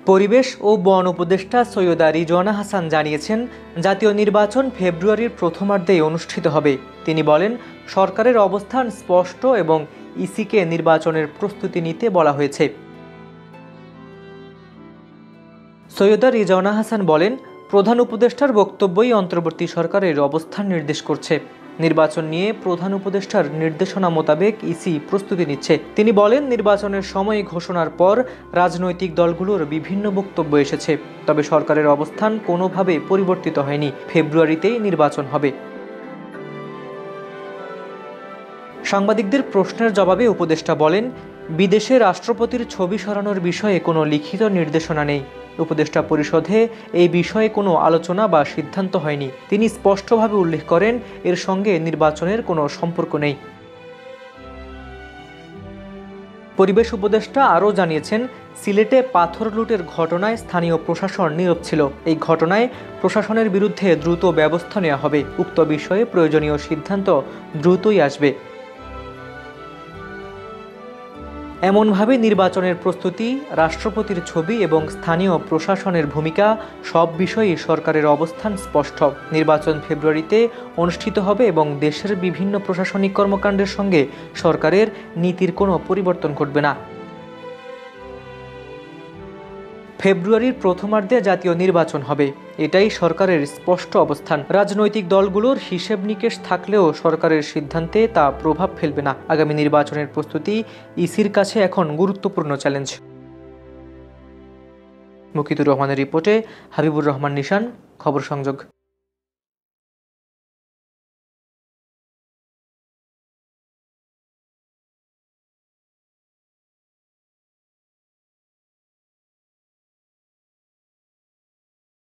পরিবেশ ও বন উপদেষ্টা সৈয়দা রিজওয়ানা হাসান জানিয়েছেন, জাতীয় নির্বাচন ফেব্রুয়ারির প্রথমার্ধেই অনুষ্ঠিত হবে। তিনি বলেন, সরকারের অবস্থান স্পষ্ট এবং ইসিকে নির্বাচনের প্রস্তুতি নিতে বলা হয়েছে। সৈয়দা রিজওয়ানা হাসান বলেন, প্রধান উপদেষ্টার বক্তব্যই অন্তর্বর্তী সরকারের অবস্থান নির্দেশ করছে। নির্বাচন নিয়ে প্রধান উপদেষ্টার নির্দেশনা মোতাবেক ইসি প্রস্তুতি নিচ্ছে। তিনি বলেন, নির্বাচনের সময় ঘোষণার পর রাজনৈতিক দলগুলোর বিভিন্ন বক্তব্য এসেছে, তবে সরকারের অবস্থান কোনোভাবে পরিবর্তিত হয়নি। ফেব্রুয়ারিতেই নির্বাচন হবে। সাংবাদিকদের প্রশ্নের জবাবে উপদেষ্টা বলেন, বিদেশে রাষ্ট্রপতির ছবি সরানোর বিষয়ে কোনো লিখিত নির্দেশনা নেই। উপদেষ্টা পরিষদে এই বিষয়ে কোনো আলোচনা বা সিদ্ধান্ত হয়নি। তিনি স্পষ্টভাবে উল্লেখ করেন, এর সঙ্গে নির্বাচনের কোনো সম্পর্ক নেই। পরিবেশ উপদেষ্টা আরও জানিয়েছেন, সিলেটে পাথর লুটের ঘটনায় স্থানীয় প্রশাসন নীরব ছিল। এই ঘটনায় প্রশাসনের বিরুদ্ধে দ্রুত ব্যবস্থা নেওয়া হবে। উক্ত বিষয়ে প্রয়োজনীয় সিদ্ধান্ত দ্রুতই আসবে। এমনভাবে নির্বাচনের প্রস্তুতি, রাষ্ট্রপতির ছবি এবং স্থানীয় প্রশাসনের ভূমিকা সব বিষয়েই সরকারের অবস্থান স্পষ্ট। নির্বাচন ফেব্রুয়ারিতে অনুষ্ঠিত হবে এবং দেশের বিভিন্ন প্রশাসনিক কর্মকাণ্ডের সঙ্গে সরকারের নীতির কোনো পরিবর্তন ঘটবে না। ফেব্রুয়ারির প্রথমার্ধে জাতীয় নির্বাচন হবে, এটাই সরকারের স্পষ্ট অবস্থান। রাজনৈতিক দলগুলোর হিসেব নিকেশ থাকলেও সরকারের সিদ্ধান্তে তা প্রভাব ফেলবে না। আগামী নির্বাচনের প্রস্তুতি ইসির কাছে এখন গুরুত্বপূর্ণ চ্যালেঞ্জ। মুকিতুর রহমানের রিপোর্টে হাবিবুর রহমান নিশান, খবর সংযোগ।